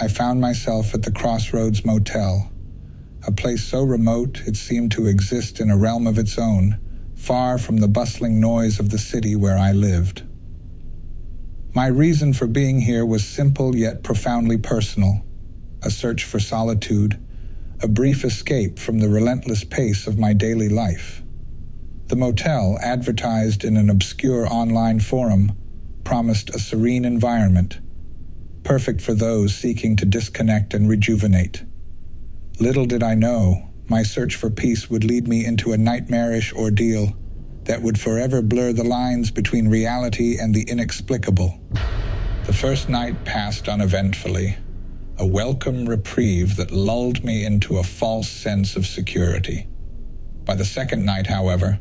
I found myself at the Crossroads Motel, a place so remote it seemed to exist in a realm of its own, far from the bustling noise of the city where I lived. My reason for being here was simple yet profoundly personal: a search for solitude, a brief escape from the relentless pace of my daily life. The motel, advertised in an obscure online forum, promised a serene environment, perfect for those seeking to disconnect and rejuvenate. Little did I know, my search for peace would lead me into a nightmarish ordeal that would forever blur the lines between reality and the inexplicable. The first night passed uneventfully, a welcome reprieve that lulled me into a false sense of security. By the second night, however,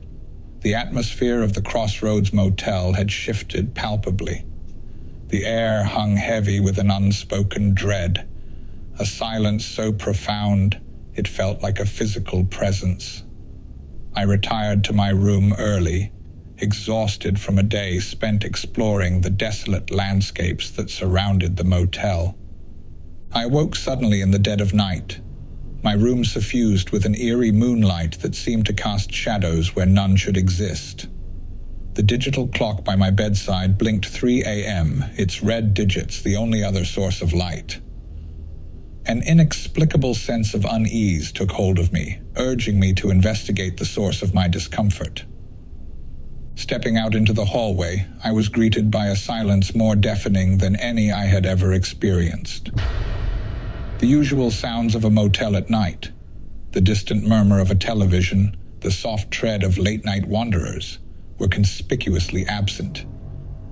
the atmosphere of the Crossroads Motel had shifted palpably. The air hung heavy with an unspoken dread, a silence so profound it felt like a physical presence. I retired to my room early, exhausted from a day spent exploring the desolate landscapes that surrounded the motel. I awoke suddenly in the dead of night, my room suffused with an eerie moonlight that seemed to cast shadows where none should exist. The digital clock by my bedside blinked 3 a.m., its red digits the only other source of light. An inexplicable sense of unease took hold of me, urging me to investigate the source of my discomfort. Stepping out into the hallway, I was greeted by a silence more deafening than any I had ever experienced. The usual sounds of a motel at night, the distant murmur of a television, the soft tread of late-night wanderers, were conspicuously absent.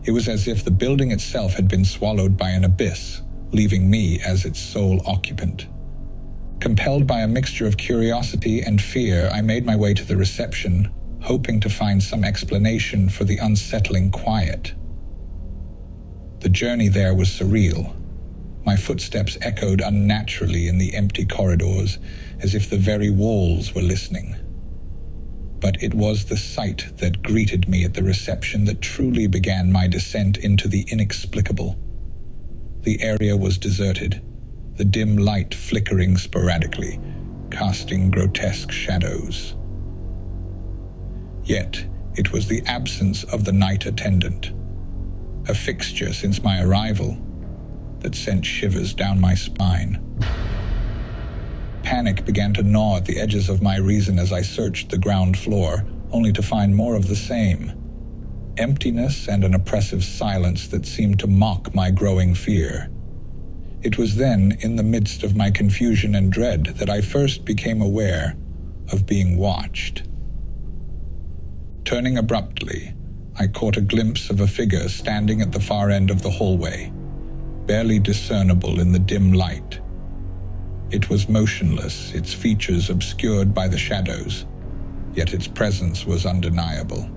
It was as if the building itself had been swallowed by an abyss, leaving me as its sole occupant. Compelled by a mixture of curiosity and fear, I made my way to the reception, hoping to find some explanation for the unsettling quiet. The journey there was surreal. My footsteps echoed unnaturally in the empty corridors, as if the very walls were listening. But it was the sight that greeted me at the reception that truly began my descent into the inexplicable. The area was deserted, the dim light flickering sporadically, casting grotesque shadows. Yet, it was the absence of the night attendant, a fixture since my arrival, that sent shivers down my spine. Panic began to gnaw at the edges of my reason as I searched the ground floor, only to find more of the same. Emptiness and an oppressive silence that seemed to mock my growing fear. It was then, in the midst of my confusion and dread, that I first became aware of being watched. Turning abruptly, I caught a glimpse of a figure standing at the far end of the hallway, barely discernible in the dim light. It was motionless, its features obscured by the shadows, yet its presence was undeniable.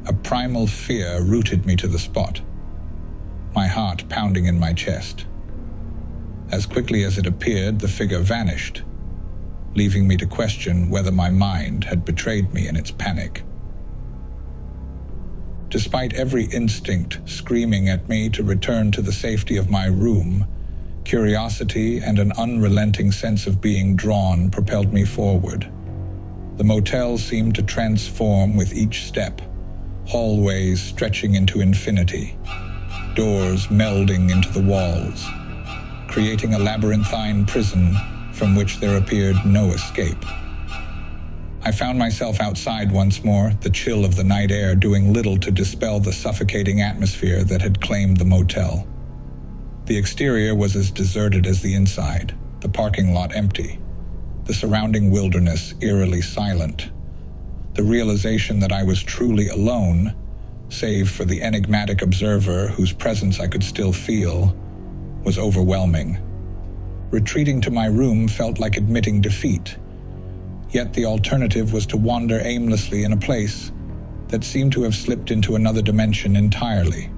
A primal fear rooted me to the spot, my heart pounding in my chest. As quickly as it appeared, the figure vanished, leaving me to question whether my mind had betrayed me in its panic. Despite every instinct screaming at me to return to the safety of my room, curiosity and an unrelenting sense of being drawn propelled me forward. The motel seemed to transform with each step, hallways stretching into infinity, doors melding into the walls, creating a labyrinthine prison from which there appeared no escape. I found myself outside once more, the chill of the night air doing little to dispel the suffocating atmosphere that had claimed the motel. The exterior was as deserted as the inside, the parking lot empty, the surrounding wilderness eerily silent. The realization that I was truly alone, save for the enigmatic observer whose presence I could still feel, was overwhelming. Retreating to my room felt like admitting defeat, yet the alternative was to wander aimlessly in a place that seemed to have slipped into another dimension entirely.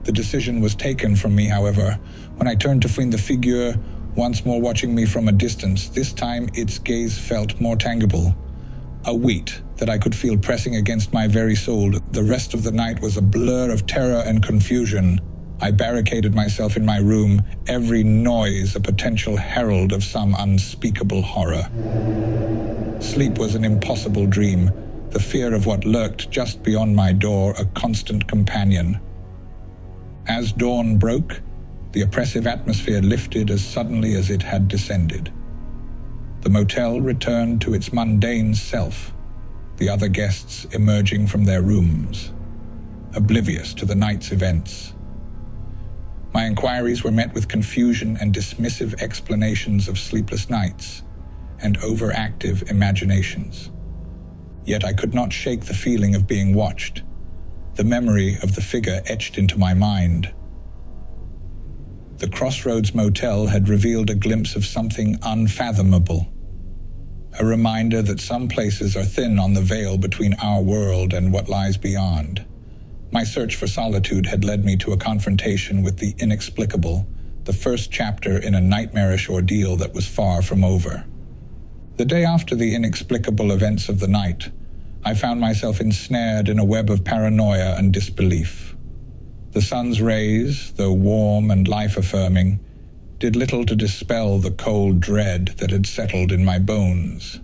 The decision was taken from me, however, when I turned to find the figure once more watching me from a distance. This time its gaze felt more tangible, a weight that I could feel pressing against my very soul. The rest of the night was a blur of terror and confusion, I barricaded myself in my room, every noise a potential herald of some unspeakable horror. Sleep was an impossible dream, the fear of what lurked just beyond my door a constant companion. As dawn broke, the oppressive atmosphere lifted as suddenly as it had descended. The motel returned to its mundane self, the other guests emerging from their rooms, oblivious to the night's events. My inquiries were met with confusion and dismissive explanations of sleepless nights and overactive imaginations. Yet I could not shake the feeling of being watched, the memory of the figure etched into my mind. The Crossroads Motel had revealed a glimpse of something unfathomable, a reminder that some places are thin on the veil between our world and what lies beyond. My search for solitude had led me to a confrontation with the inexplicable, the first chapter in a nightmarish ordeal that was far from over. The day after the inexplicable events of the night, I found myself ensnared in a web of paranoia and disbelief. The sun's rays, though warm and life-affirming, did little to dispel the cold dread that had settled in my bones.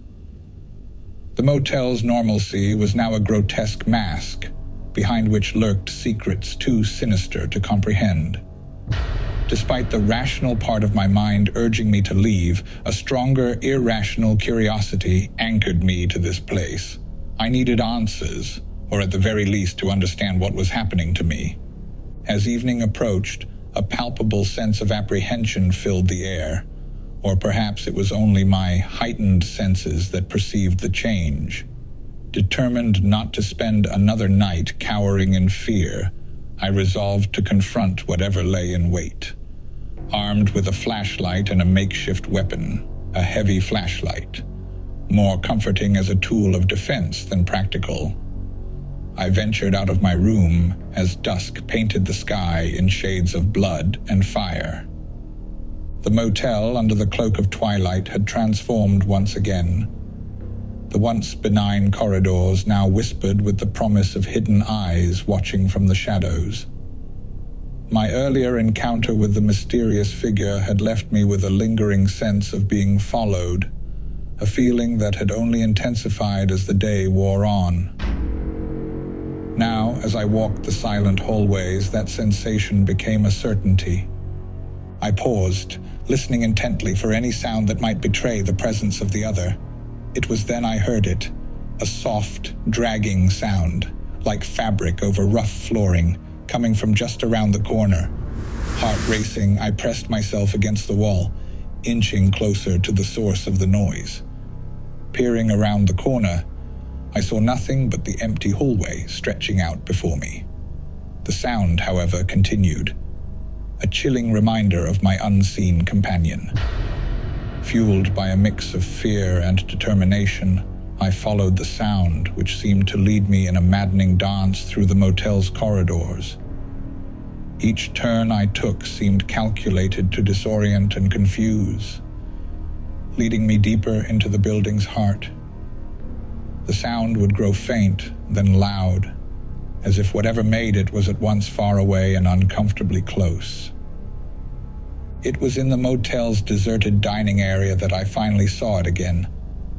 The motel's normalcy was now a grotesque mask, behind which lurked secrets too sinister to comprehend. Despite the rational part of my mind urging me to leave, a stronger, irrational curiosity anchored me to this place. I needed answers, or at the very least to understand what was happening to me. As evening approached, a palpable sense of apprehension filled the air, or perhaps it was only my heightened senses that perceived the change. Determined not to spend another night cowering in fear, I resolved to confront whatever lay in wait. Armed with a flashlight and a makeshift weapon, a heavy flashlight, more comforting as a tool of defense than practical, I ventured out of my room as dusk painted the sky in shades of blood and fire. The motel, under the cloak of twilight, had transformed once again. The once benign corridors now whispered with the promise of hidden eyes watching from the shadows. My earlier encounter with the mysterious figure had left me with a lingering sense of being followed, a feeling that had only intensified as the day wore on. Now, as I walked the silent hallways, that sensation became a certainty. I paused, listening intently for any sound that might betray the presence of the other. It was then I heard it, a soft, dragging sound, like fabric over rough flooring, coming from just around the corner. Heart racing, I pressed myself against the wall, inching closer to the source of the noise. Peering around the corner, I saw nothing but the empty hallway stretching out before me. The sound, however, continued, a chilling reminder of my unseen companion. Fueled by a mix of fear and determination, I followed the sound, which seemed to lead me in a maddening dance through the motel's corridors. Each turn I took seemed calculated to disorient and confuse, leading me deeper into the building's heart. The sound would grow faint, then loud, as if whatever made it was at once far away and uncomfortably close. It was in the motel's deserted dining area that I finally saw it again,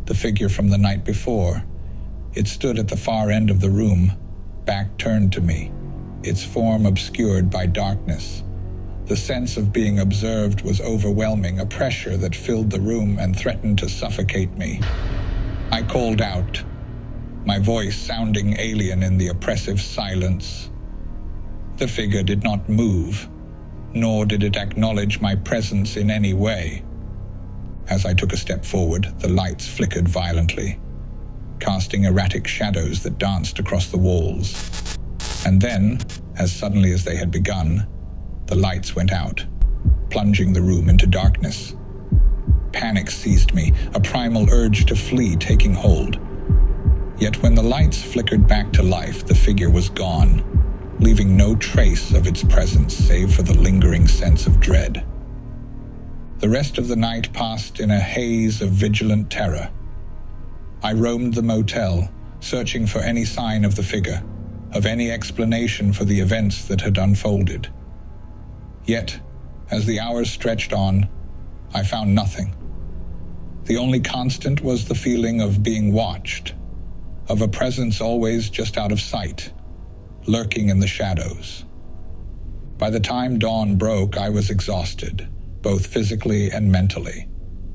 the figure from the night before. It stood at the far end of the room, back turned to me, its form obscured by darkness. The sense of being observed was overwhelming, a pressure that filled the room and threatened to suffocate me. I called out, my voice sounding alien in the oppressive silence. The figure did not move, nor did it acknowledge my presence in any way. As I took a step forward, the lights flickered violently, casting erratic shadows that danced across the walls. And then, as suddenly as they had begun, the lights went out, plunging the room into darkness. Panic seized me, a primal urge to flee taking hold. Yet when the lights flickered back to life, the figure was gone, leaving no trace of its presence save for the lingering sense of dread. The rest of the night passed in a haze of vigilant terror. I roamed the motel, searching for any sign of the figure, of any explanation for the events that had unfolded. Yet, as the hours stretched on, I found nothing. The only constant was the feeling of being watched, of a presence always just out of sight, lurking in the shadows. By the time dawn broke, I was exhausted, both physically and mentally.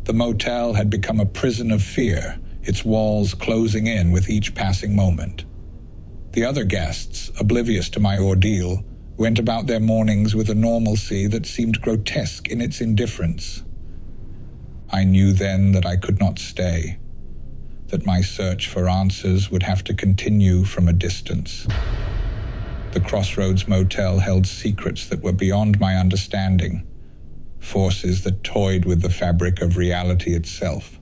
The motel had become a prison of fear, its walls closing in with each passing moment. The other guests, oblivious to my ordeal, went about their mornings with a normalcy that seemed grotesque in its indifference. I knew then that I could not stay, that my search for answers would have to continue from a distance. The Crossroads Motel held secrets that were beyond my understanding, forces that toyed with the fabric of reality itself.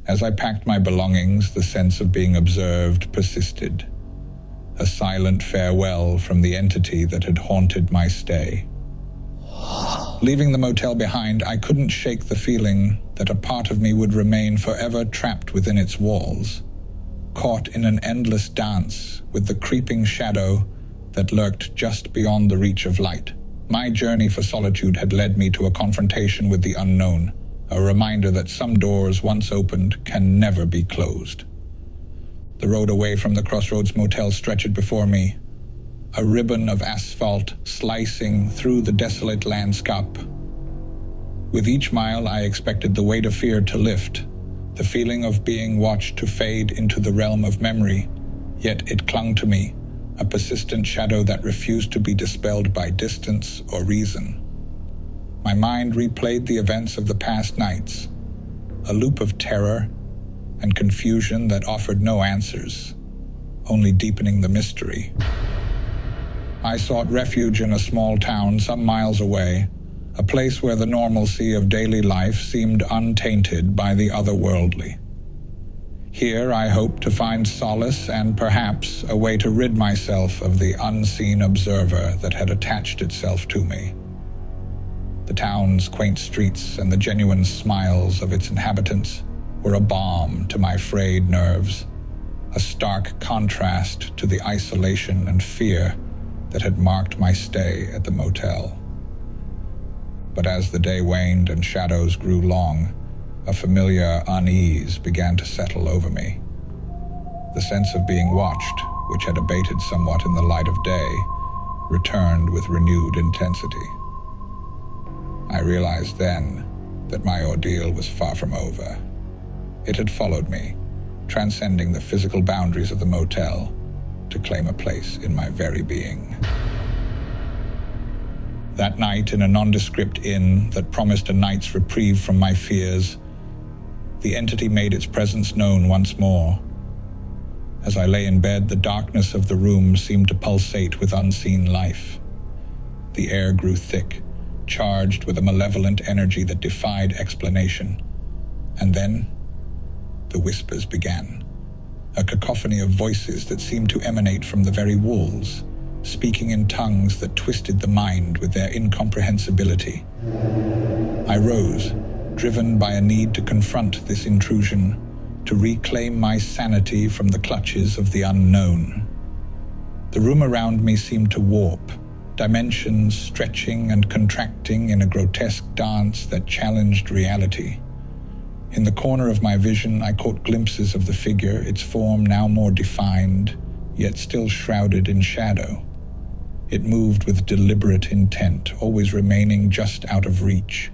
As I packed my belongings, the sense of being observed persisted, a silent farewell from the entity that had haunted my stay. Leaving the motel behind, I couldn't shake the feeling that a part of me would remain forever trapped within its walls, caught in an endless dance with the creeping shadow that lurked just beyond the reach of light. My journey for solitude had led me to a confrontation with the unknown, a reminder that some doors once opened can never be closed. The road away from the Crossroads Motel stretched before me, a ribbon of asphalt slicing through the desolate landscape. With each mile, I expected the weight of fear to lift, the feeling of being watched to fade into the realm of memory, yet it clung to me, a persistent shadow that refused to be dispelled by distance or reason. My mind replayed the events of the past nights, a loop of terror and confusion that offered no answers, only deepening the mystery. I sought refuge in a small town some miles away, a place where the normalcy of daily life seemed untainted by the otherworldly. Here I hoped to find solace and perhaps a way to rid myself of the unseen observer that had attached itself to me. The town's quaint streets and the genuine smiles of its inhabitants were a balm to my frayed nerves, a stark contrast to the isolation and fear that had marked my stay at the motel. But as the day waned and shadows grew long, a familiar unease began to settle over me. The sense of being watched, which had abated somewhat in the light of day, returned with renewed intensity. I realized then that my ordeal was far from over. It had followed me, transcending the physical boundaries of the motel, to claim a place in my very being. That night, in a nondescript inn that promised a night's reprieve from my fears, the entity made its presence known once more. As I lay in bed, the darkness of the room seemed to pulsate with unseen life. The air grew thick, charged with a malevolent energy that defied explanation. And then, the whispers began, a cacophony of voices that seemed to emanate from the very walls, speaking in tongues that twisted the mind with their incomprehensibility. I rose, driven by a need to confront this intrusion, to reclaim my sanity from the clutches of the unknown. The room around me seemed to warp, dimensions stretching and contracting in a grotesque dance that challenged reality. In the corner of my vision, I caught glimpses of the figure, its form now more defined, yet still shrouded in shadow. It moved with deliberate intent, always remaining just out of reach,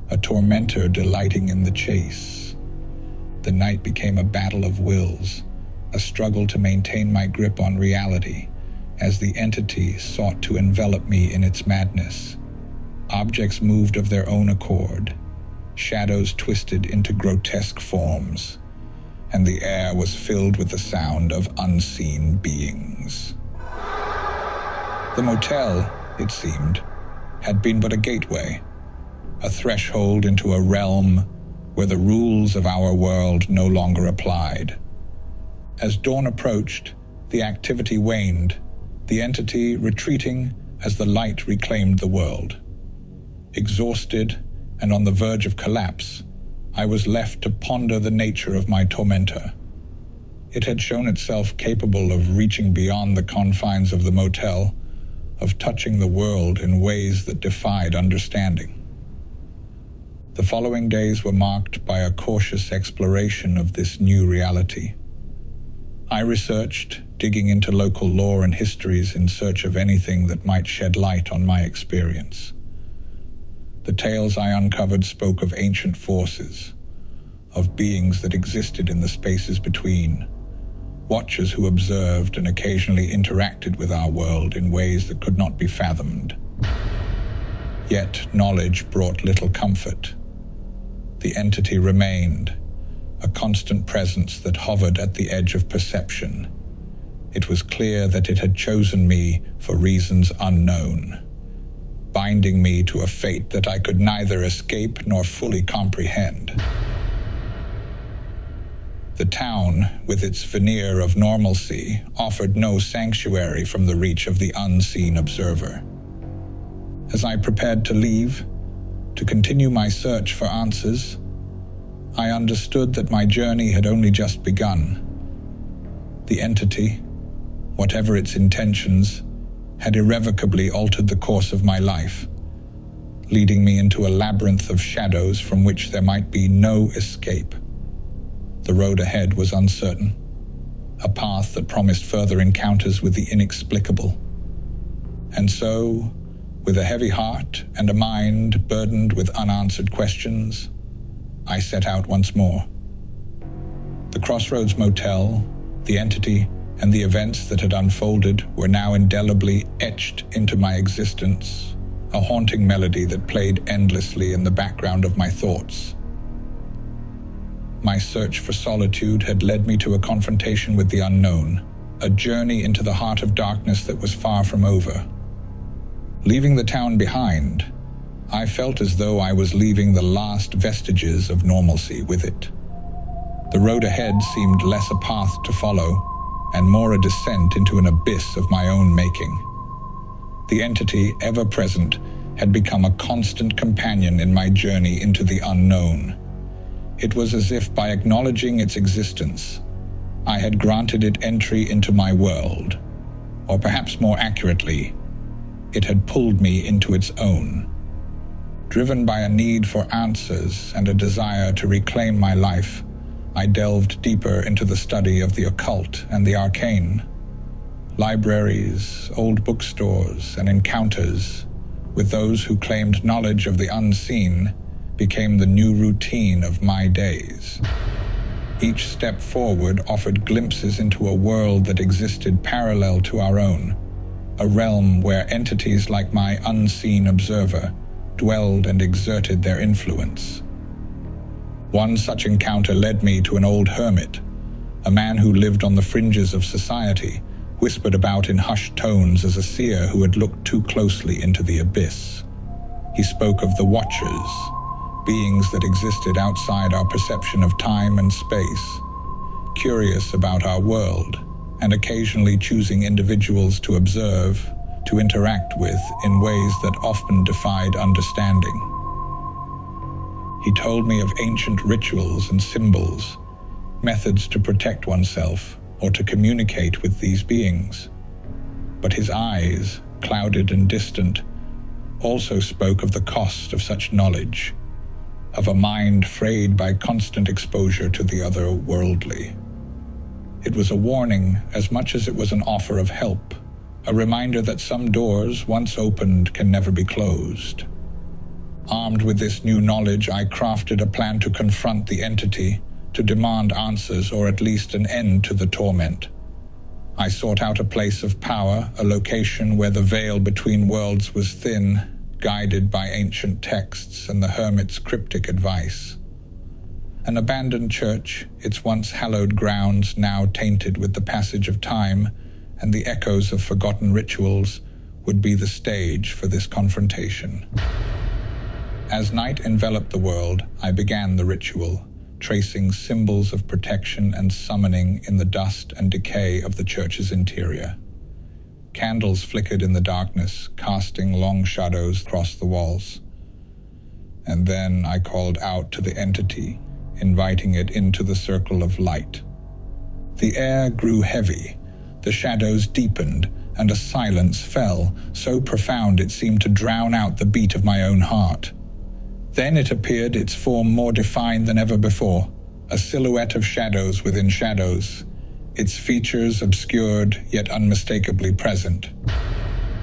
a tormentor delighting in the chase. The night became a battle of wills, a struggle to maintain my grip on reality, as the entity sought to envelop me in its madness. Objects moved of their own accord, shadows twisted into grotesque forms, and the air was filled with the sound of unseen beings. The motel, it seemed, had been but a gateway, a threshold into a realm where the rules of our world no longer applied. As dawn approached, the activity waned, the entity retreating as the light reclaimed the world. Exhausted and on the verge of collapse, I was left to ponder the nature of my tormentor. It had shown itself capable of reaching beyond the confines of the motel, of touching the world in ways that defied understanding. The following days were marked by a cautious exploration of this new reality. I researched, digging into local lore and histories in search of anything that might shed light on my experience. The tales I uncovered spoke of ancient forces, of beings that existed in the spaces between, watchers who observed and occasionally interacted with our world in ways that could not be fathomed. Yet knowledge brought little comfort. The entity remained, a constant presence that hovered at the edge of perception. It was clear that it had chosen me for reasons unknown, binding me to a fate that I could neither escape nor fully comprehend. The town, with its veneer of normalcy, offered no sanctuary from the reach of the unseen observer. As I prepared to leave, to continue my search for answers, I understood that my journey had only just begun. The entity, whatever its intentions, had irrevocably altered the course of my life, leading me into a labyrinth of shadows from which there might be no escape. The road ahead was uncertain, a path that promised further encounters with the inexplicable. And so, with a heavy heart and a mind burdened with unanswered questions, I set out once more. The Crossroads Motel, the entity, and the events that had unfolded were now indelibly etched into my existence, a haunting melody that played endlessly in the background of my thoughts. My search for solitude had led me to a confrontation with the unknown, a journey into the heart of darkness that was far from over. Leaving the town behind, I felt as though I was leaving the last vestiges of normalcy with it. The road ahead seemed less a path to follow, and more a descent into an abyss of my own making. The entity, ever present, had become a constant companion in my journey into the unknown. It was as if by acknowledging its existence, I had granted it entry into my world, or perhaps more accurately, it had pulled me into its own. Driven by a need for answers and a desire to reclaim my life, I delved deeper into the study of the occult and the arcane. Libraries, old bookstores, and encounters with those who claimed knowledge of the unseen became the new routine of my days. Each step forward offered glimpses into a world that existed parallel to our own, a realm where entities like my unseen observer dwelled and exerted their influence. One such encounter led me to an old hermit, a man who lived on the fringes of society, whispered about in hushed tones as a seer who had looked too closely into the abyss. He spoke of the Watchers, beings that existed outside our perception of time and space, curious about our world, and occasionally choosing individuals to observe, to interact with in ways that often defied understanding. He told me of ancient rituals and symbols, methods to protect oneself or to communicate with these beings. But his eyes, clouded and distant, also spoke of the cost of such knowledge, of a mind frayed by constant exposure to the otherworldly. It was a warning as much as it was an offer of help, a reminder that some doors, once opened, can never be closed. Armed with this new knowledge, I crafted a plan to confront the entity, to demand answers or at least an end to the torment. I sought out a place of power, a location where the veil between worlds was thin, guided by ancient texts and the hermit's cryptic advice. An abandoned church, its once hallowed grounds now tainted with the passage of time and the echoes of forgotten rituals, would be the stage for this confrontation. As night enveloped the world, I began the ritual, tracing symbols of protection and summoning in the dust and decay of the church's interior. Candles flickered in the darkness, casting long shadows across the walls. And then I called out to the entity, inviting it into the circle of light. The air grew heavy, the shadows deepened, and a silence fell, so profound it seemed to drown out the beat of my own heart. Then it appeared, its form more defined than ever before, a silhouette of shadows within shadows, its features obscured yet unmistakably present.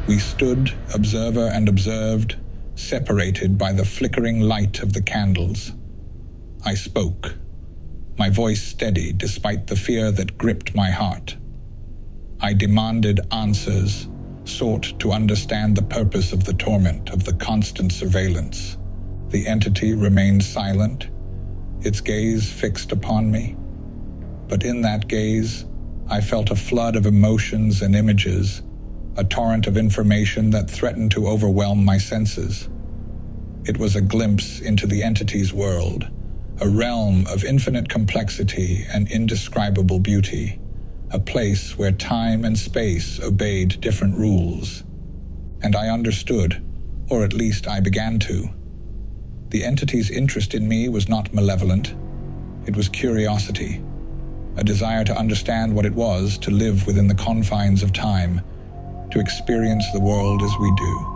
We stood, observer and observed, separated by the flickering light of the candles. I spoke, my voice steady despite the fear that gripped my heart. I demanded answers, sought to understand the purpose of the torment, of the constant surveillance. The entity remained silent, its gaze fixed upon me. But in that gaze, I felt a flood of emotions and images, a torrent of information that threatened to overwhelm my senses. It was a glimpse into the entity's world, a realm of infinite complexity and indescribable beauty, a place where time and space obeyed different rules. And I understood, or at least I began to. The entity's interest in me was not malevolent. It was curiosity, a desire to understand what it was to live within the confines of time, to experience the world as we do.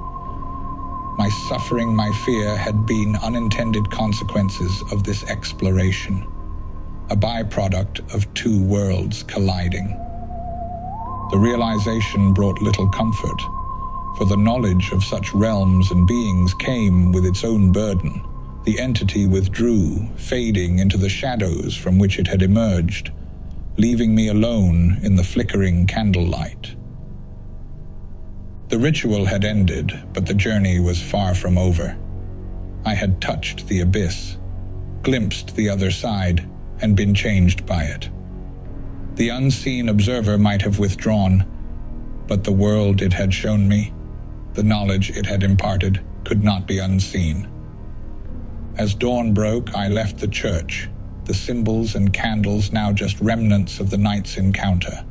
My suffering, my fear had been unintended consequences of this exploration, a byproduct of two worlds colliding. The realization brought little comfort, for the knowledge of such realms and beings came with its own burden. The entity withdrew, fading into the shadows from which it had emerged, leaving me alone in the flickering candlelight. The ritual had ended, but the journey was far from over. I had touched the abyss, glimpsed the other side, and been changed by it. The unseen observer might have withdrawn, but the world it had shown me, the knowledge it had imparted, could not be unseen. As dawn broke, I left the church, the symbols and candles now just remnants of the night's encounter.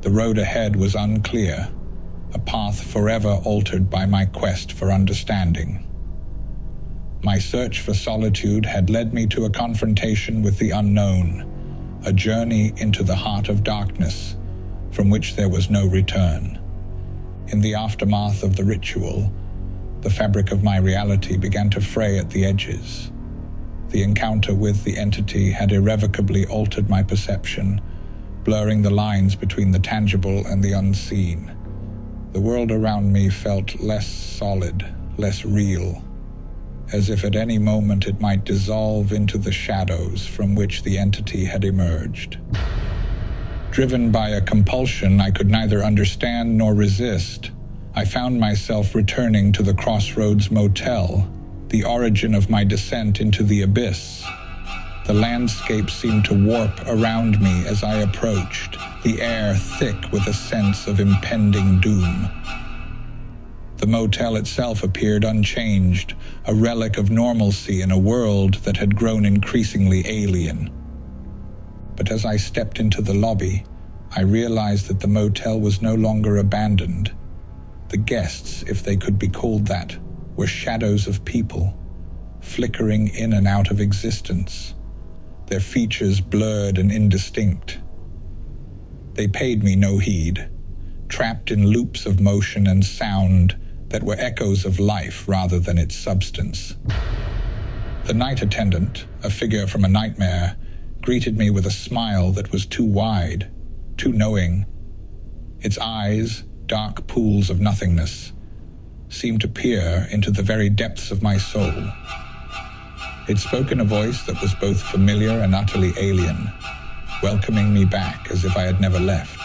The road ahead was unclear, a path forever altered by my quest for understanding. My search for solitude had led me to a confrontation with the unknown, a journey into the heart of darkness, from which there was no return. In the aftermath of the ritual, the fabric of my reality began to fray at the edges. The encounter with the entity had irrevocably altered my perception, blurring the lines between the tangible and the unseen. The world around me felt less solid, less real, as if at any moment it might dissolve into the shadows from which the entity had emerged. Driven by a compulsion I could neither understand nor resist, I found myself returning to the Crossroads Motel, the origin of my descent into the abyss. The landscape seemed to warp around me as I approached, the air thick with a sense of impending doom. The motel itself appeared unchanged, a relic of normalcy in a world that had grown increasingly alien. But as I stepped into the lobby, I realized that the motel was no longer abandoned. The guests, if they could be called that, were shadows of people, flickering in and out of existence, their features blurred and indistinct. They paid me no heed, trapped in loops of motion and sound that were echoes of life rather than its substance. The night attendant, a figure from a nightmare, greeted me with a smile that was too wide, too knowing. Its eyes, dark pools of nothingness, seemed to peer into the very depths of my soul. It spoke in a voice that was both familiar and utterly alien, welcoming me back as if I had never left.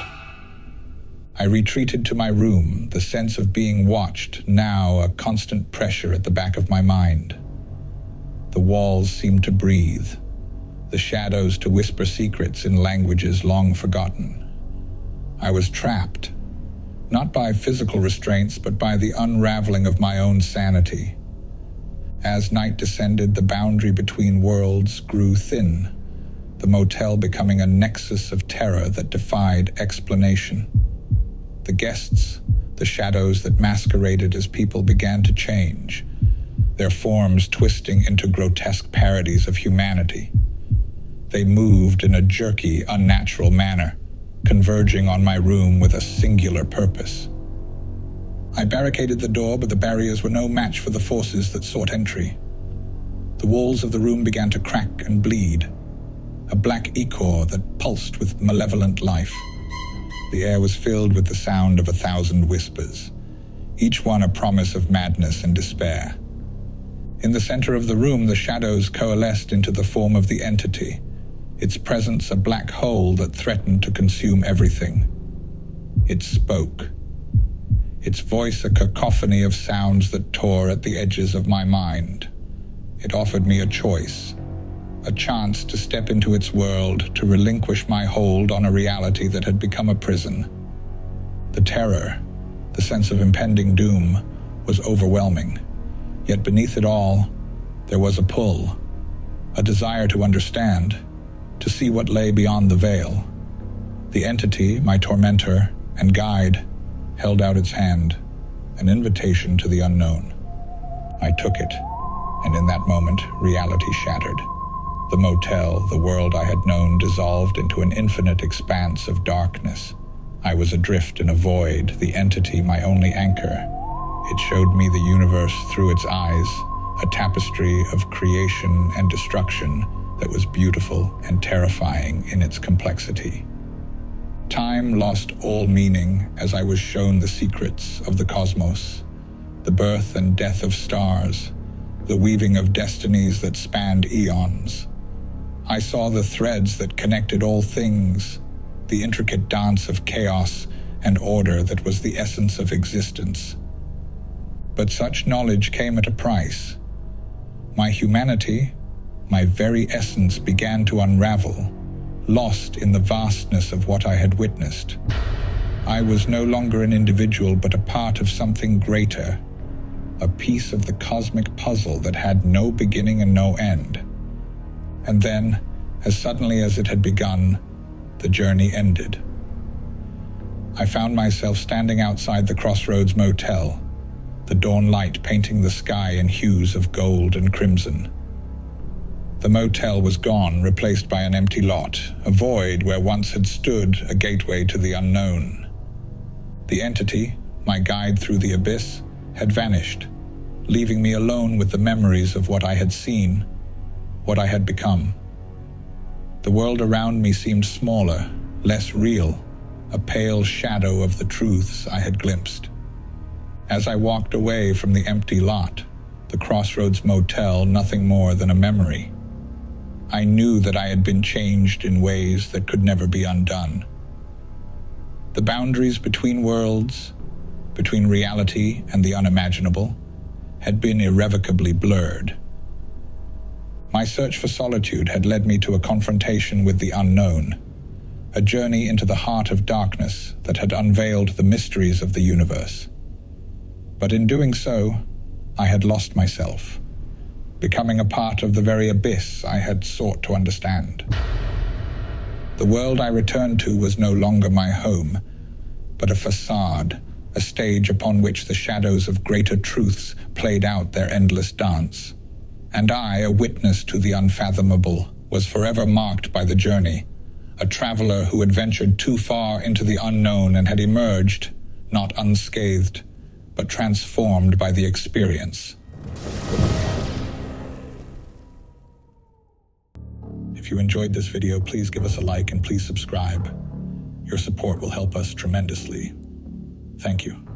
I retreated to my room, the sense of being watched now a constant pressure at the back of my mind. The walls seemed to breathe, the shadows to whisper secrets in languages long forgotten. I was trapped, not by physical restraints, but by the unraveling of my own sanity. As night descended, the boundary between worlds grew thin, the motel becoming a nexus of terror that defied explanation. The guests, the shadows that masqueraded as people, began to change, their forms twisting into grotesque parodies of humanity. They moved in a jerky, unnatural manner, converging on my room with a singular purpose. I barricaded the door, but the barriers were no match for the forces that sought entry. The walls of the room began to crack and bleed, a black ichor that pulsed with malevolent life. The air was filled with the sound of 1,000 whispers, each one a promise of madness and despair. In the center of the room, the shadows coalesced into the form of the entity, its presence a black hole that threatened to consume everything. It spoke, its voice a cacophony of sounds that tore at the edges of my mind. It offered me a choice, a chance to step into its world, to relinquish my hold on a reality that had become a prison. The terror, the sense of impending doom, was overwhelming. Yet beneath it all, there was a pull, a desire to understand, to see what lay beyond the veil. The entity, my tormentor and guide, held out its hand, an invitation to the unknown. I took it, and in that moment, reality shattered. The motel, the world I had known, dissolved into an infinite expanse of darkness. I was adrift in a void, the entity my only anchor. It showed me the universe through its eyes, a tapestry of creation and destruction that was beautiful and terrifying in its complexity. Time lost all meaning as I was shown the secrets of the cosmos, the birth and death of stars, the weaving of destinies that spanned eons. I saw the threads that connected all things, the intricate dance of chaos and order that was the essence of existence. But such knowledge came at a price. My humanity, my very essence, began to unravel, lost in the vastness of what I had witnessed. I was no longer an individual, but a part of something greater, a piece of the cosmic puzzle that had no beginning and no end. And then, as suddenly as it had begun, the journey ended. I found myself standing outside the Crossroads Motel, the dawn light painting the sky in hues of gold and crimson. The motel was gone, replaced by an empty lot, a void where once had stood a gateway to the unknown. The entity, my guide through the abyss, had vanished, leaving me alone with the memories of what I had seen, what I had become. The world around me seemed smaller, less real, a pale shadow of the truths I had glimpsed. As I walked away from the empty lot, the Crossroads Motel nothing more than a memory. I knew that I had been changed in ways that could never be undone. The boundaries between worlds, between reality and the unimaginable, had been irrevocably blurred. My search for solitude had led me to a confrontation with the unknown, a journey into the heart of darkness that had unveiled the mysteries of the universe. But in doing so, I had lost myself, becoming a part of the very abyss I had sought to understand. The world I returned to was no longer my home, but a facade, a stage upon which the shadows of greater truths played out their endless dance. And I, a witness to the unfathomable, was forever marked by the journey, a traveler who had ventured too far into the unknown and had emerged, not unscathed, but transformed by the experience. If you enjoyed this video, please give us a like and please subscribe. Your support will help us tremendously. Thank you.